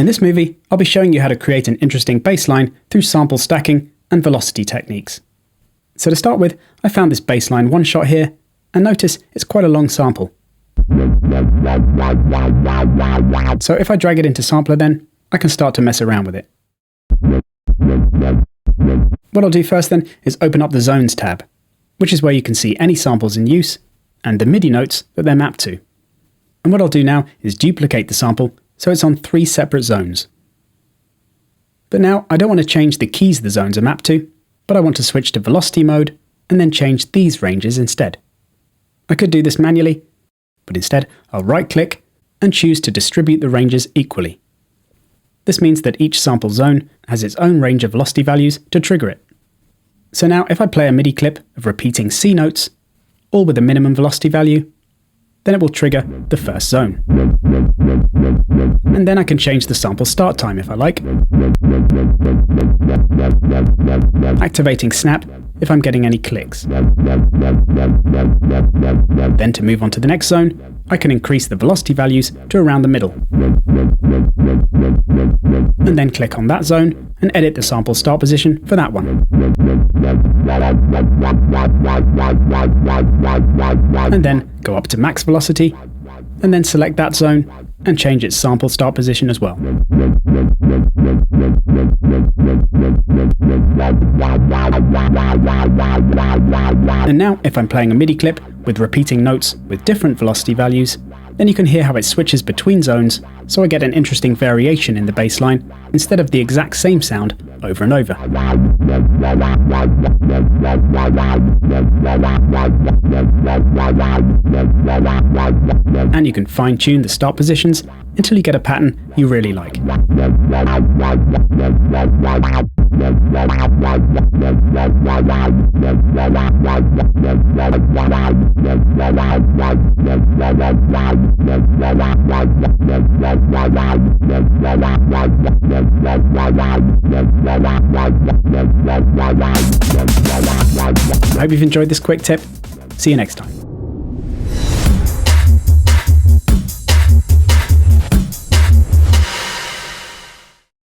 In this movie, I'll be showing you how to create an interesting bass line through sample stacking and velocity techniques. So to start with, I found this bass line one shot here, and notice it's quite a long sample. So if I drag it into Sampler then, I can start to mess around with it. What I'll do first then is open up the Zones tab, which is where you can see any samples in use and the MIDI notes that they're mapped to. And what I'll do now is duplicate the sample so it's on 3 separate zones. But now I don't want to change the keys the zones are mapped to, but I want to switch to velocity mode and then change these ranges instead. I could do this manually, but instead I'll right-click and choose to distribute the ranges equally. This means that each sample zone has its own range of velocity values to trigger it. So now if I play a MIDI clip of repeating C notes, all with a minimum velocity value, then it will trigger the first zone. And then I can change the sample start time if I like, activating snap if I'm getting any clicks. Then to move on to the next zone, I can increase the velocity values to around the middle. And then click on that zone and edit the sample start position for that one. And then go up to max velocity, and then select that zone and change its sample start position as well. And now if I'm playing a MIDI clip with repeating notes with different velocity values, then you can hear how it switches between zones, so I get an interesting variation in the bass line instead of the exact same sound over and over. And you can fine-tune the start positions until you get a pattern you really like. I hope you've enjoyed this quick tip. See you next time.